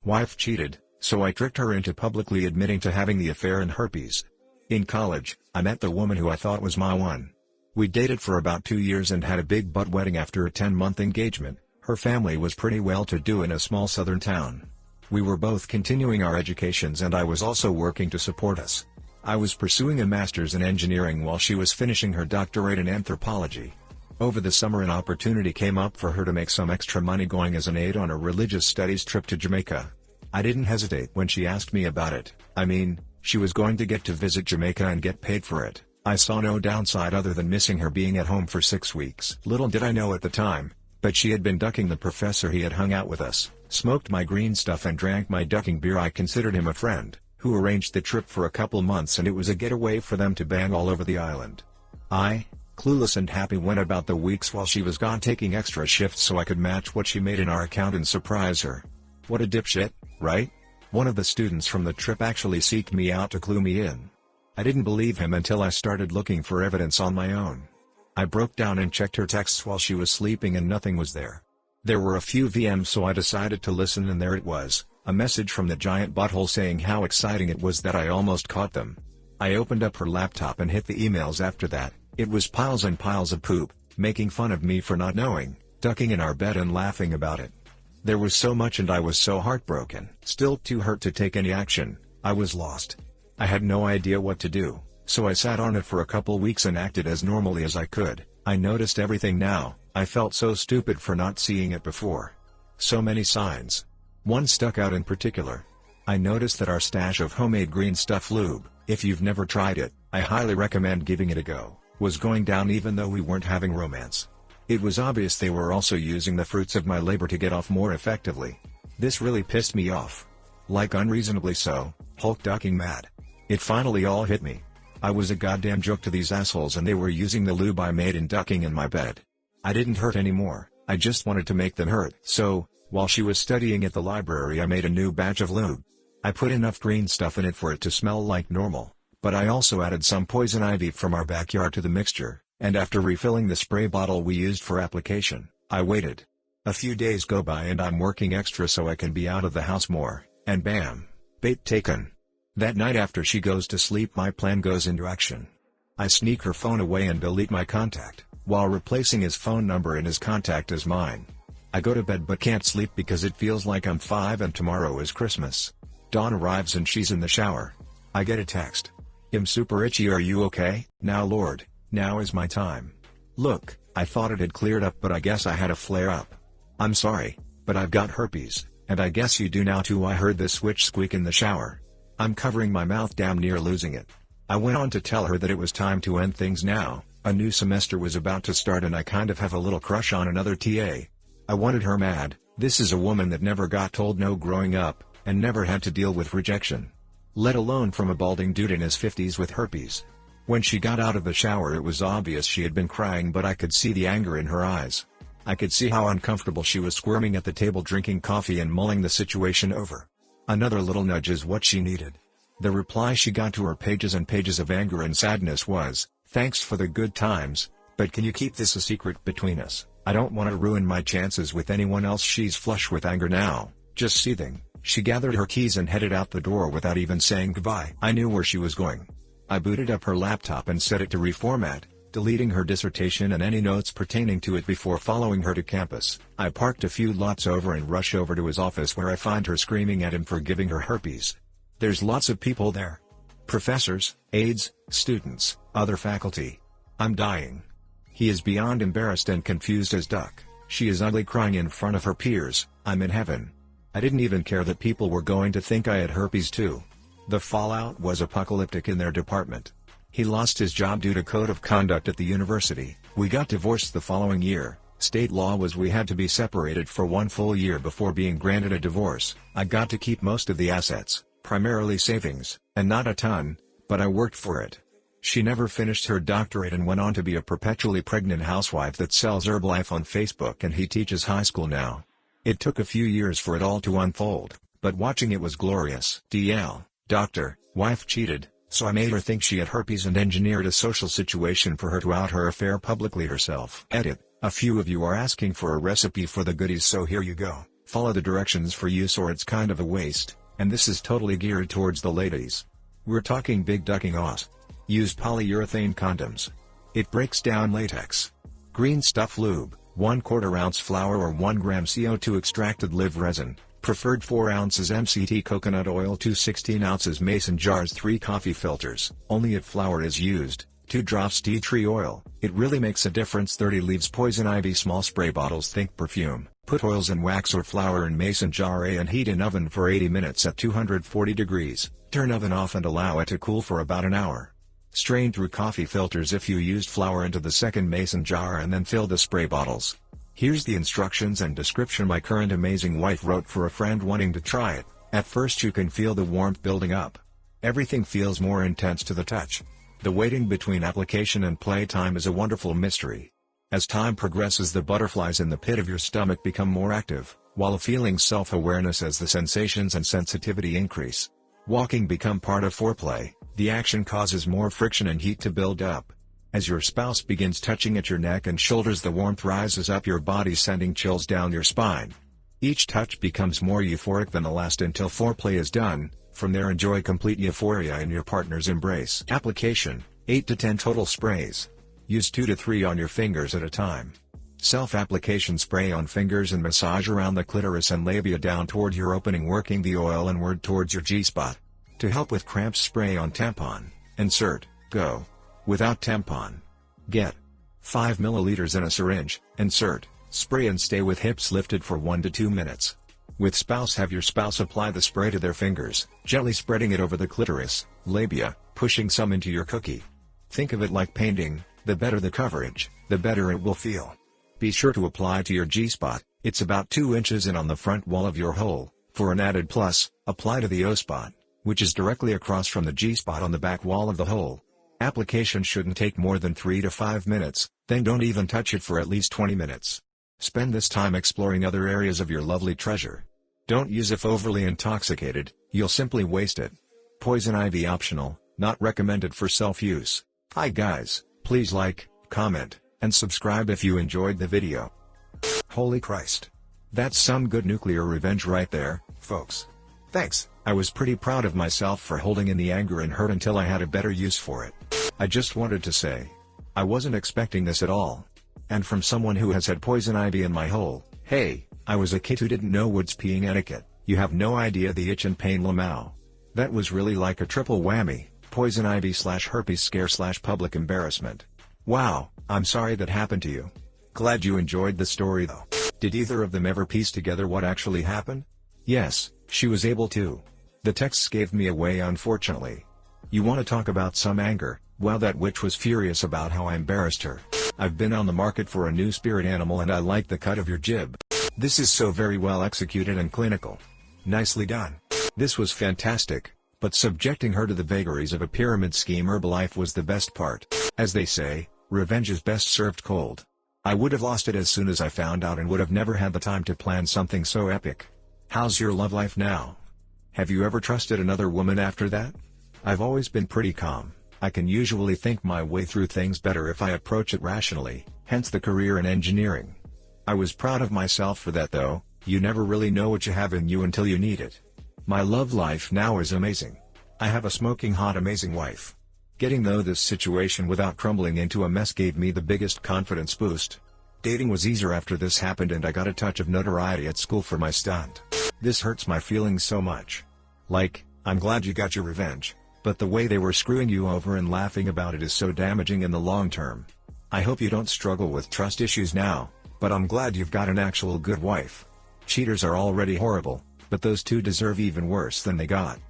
Wife cheated, so I tricked her into publicly admitting to having the affair and herpes. In college, I met the woman who I thought was my one. We dated for about 2 years and had a big butt wedding after a 10-month engagement. Her family was pretty well-to-do in a small southern town. We were both continuing our educations and I was also working to support us. I was pursuing a master's in engineering while she was finishing her doctorate in anthropology. Over the summer an opportunity came up for her to make some extra money going as an aide on a religious studies trip to Jamaica. I didn't hesitate when she asked me about it. I mean, she was going to get to visit Jamaica and get paid for it. I saw no downside other than missing her being at home for 6 weeks. Little did I know at the time, but she had been ducking the professor. He had hung out with us, smoked my green stuff and drank my ducking beer. I considered him a friend, who arranged the trip for a couple months and it was a getaway for them to bang all over the island. I, clueless and happy, went about the weeks while she was gone taking extra shifts so I could match what she made in our account and surprise her. What a dipshit, right? One of the students from the trip actually seeked me out to clue me in. I didn't believe him until I started looking for evidence on my own. I broke down and checked her texts while she was sleeping and nothing was there. There were a few VMs so I decided to listen and there it was, a message from the giant butthole saying how exciting it was that I almost caught them. I opened up her laptop and hit the emails after that. It was piles and piles of poop, making fun of me for not knowing, ducking in our bed and laughing about it. There was so much and I was so heartbroken. Still too hurt to take any action. I was lost. I had no idea what to do, so I sat on it for a couple weeks and acted as normally as I could. I noticed everything now. I felt so stupid for not seeing it before. So many signs. One stuck out in particular. I noticed that our stash of homemade green stuff lube, if you've never tried it, I highly recommend giving it a go, was going down even though we weren't having romance. It was obvious they were also using the fruits of my labor to get off more effectively. This really pissed me off. Like unreasonably so, Hulk ducking mad. It finally all hit me. I was a goddamn joke to these assholes and they were using the lube I made in ducking in my bed. I didn't hurt anymore, I just wanted to make them hurt. So, while she was studying at the library I made a new batch of lube. I put enough green stuff in it for it to smell like normal, but I also added some poison ivy from our backyard to the mixture, and after refilling the spray bottle we used for application, I waited. A few days go by and I'm working extra so I can be out of the house more, and bam, bait taken. That night after she goes to sleep my plan goes into action. I sneak her phone away and delete my contact, while replacing his phone number in his contact as mine. I go to bed but can't sleep because it feels like I'm 5 and tomorrow is Christmas. Dawn arrives and she's in the shower. I get a text. "I'm super itchy, are you okay?" Now Lord, now is my time. Look, I thought it had cleared up but I guess I had a flare up. I'm sorry, but I've got herpes, and I guess you do now too. I heard the switch squeak in the shower. I'm covering my mouth, damn near losing it. I went on to tell her that it was time to end things now. A new semester was about to start and I kind of have a little crush on another TA. I wanted her mad. This is a woman that never got told no growing up, and never had to deal with rejection. Let alone from a balding dude in his 50s with herpes. When she got out of the shower it was obvious she had been crying but I could see the anger in her eyes. I could see how uncomfortable she was squirming at the table drinking coffee and mulling the situation over. Another little nudge is what she needed. The reply she got to her pages and pages of anger and sadness was, "Thanks for the good times, but can you keep this a secret between us? I don't want to ruin my chances with anyone else." She's flush with anger now, just seething. She gathered her keys and headed out the door without even saying goodbye. I knew where she was going. I booted up her laptop and set it to reformat, deleting her dissertation and any notes pertaining to it before following her to campus. I parked a few lots over and rush over to his office where I find her screaming at him for giving her herpes. There's lots of people there. Professors, aides, students, other faculty. I'm dying. He is beyond embarrassed and confused as duck. She is ugly, crying in front of her peers. I'm in heaven. I didn't even care that people were going to think I had herpes too. The fallout was apocalyptic in their department. He lost his job due to code of conduct at the university. We got divorced the following year. State law was we had to be separated for 1 full year before being granted a divorce. I got to keep most of the assets, primarily savings, and not a ton, but I worked for it. She never finished her doctorate and went on to be a perpetually pregnant housewife that sells Herbalife on Facebook, and he teaches high school now. It took a few years for it all to unfold, but watching it was glorious. DL, doctor, wife cheated, so I made her think she had herpes and engineered a social situation for her to out her affair publicly herself. Edit. A few of you are asking for a recipe for the goodies, so here you go. Follow the directions for use or it's kind of a waste, and this is totally geared towards the ladies. We're talking big ducking aus. Use polyurethane condoms. It breaks down latex. Green Stuff Lube, 1/4 ounce flour or 1 gram CO2 extracted live resin, preferred 4 ounces MCT coconut oil 2 16 ounces mason jars 3 coffee filters, only if flour is used, 2 drops tea tree oil, it really makes a difference 30 leaves poison ivy small spray bottles think perfume, put oils and wax or flour in mason jar A and heat in oven for 80 minutes at 240 degrees, turn oven off and allow it to cool for about an hour. Strain through coffee filters if you used flour into the second mason jar and then fill the spray bottles. Here's the instructions and description my current amazing wife wrote for a friend wanting to try it. At first you can feel the warmth building up. Everything feels more intense to the touch. The waiting between application and playtime is a wonderful mystery. As time progresses the butterflies in the pit of your stomach become more active, while feeling self-awareness as the sensations and sensitivity increase. Walking become part of foreplay, the action causes more friction and heat to build up. As your spouse begins touching at your neck and shoulders the warmth rises up your body sending chills down your spine. Each touch becomes more euphoric than the last until foreplay is done, from there enjoy complete euphoria in your partner's embrace. Application, 8 to 10 total sprays. Use 2 to 3 on your fingers at a time. Self-application spray on fingers and massage around the clitoris and labia down toward your opening working the oil inward towards your G-spot. To help with cramps spray on tampon, insert, go. Without tampon. Get 5 milliliters in a syringe, insert, spray and stay with hips lifted for 1 to 2 minutes. With spouse have your spouse apply the spray to their fingers, gently spreading it over the clitoris, labia, pushing some into your cookie. Think of it like painting, the better the coverage, the better it will feel. Be sure to apply to your G-spot, it's about 2 inches in on the front wall of your hole. For an added plus, apply to the O-spot, which is directly across from the G-spot on the back wall of the hole. Application shouldn't take more than 3 to 5 minutes, then don't even touch it for at least 20 minutes. Spend this time exploring other areas of your lovely treasure. Don't use if overly intoxicated, you'll simply waste it. Poison ivy optional, not recommended for self-use. Hi guys, please like, comment, and subscribe if you enjoyed the video. Holy Christ. That's some good nuclear revenge right there, folks. Thanks. I was pretty proud of myself for holding in the anger and hurt until I had a better use for it. I just wanted to say. I wasn't expecting this at all. And from someone who has had poison ivy in my hole, hey, I was a kid who didn't know woods peeing etiquette, you have no idea the itch and pain lamau. That was really like a triple whammy, poison ivy / herpes scare / public embarrassment. Wow, I'm sorry that happened to you. Glad you enjoyed the story though. Did either of them ever piece together what actually happened? Yes, she was able to. The texts gave me away unfortunately. You want to talk about some anger, well that witch was furious about how I embarrassed her. I've been on the market for a new spirit animal and I like the cut of your jib. This is so very well executed and clinical. Nicely done. This was fantastic, but subjecting her to the vagaries of a pyramid scheme Herbalife was the best part. As they say, revenge is best served cold. I would have lost it as soon as I found out and would have never had the time to plan something so epic. How's your love life now? Have you ever trusted another woman after that? I've always been pretty calm. I can usually think my way through things better if I approach it rationally, hence the career in engineering. I was proud of myself for that though, you never really know what you have in you until you need it. My love life now is amazing. I have a smoking hot amazing wife. Getting though this situation without crumbling into a mess gave me the biggest confidence boost. Dating was easier after this happened and I got a touch of notoriety at school for my stunt. This hurts my feelings so much. Like, I'm glad you got your revenge, but the way they were screwing you over and laughing about it is so damaging in the long term. I hope you don't struggle with trust issues now, but I'm glad you've got an actual good wife. Cheaters are already horrible, but those two deserve even worse than they got.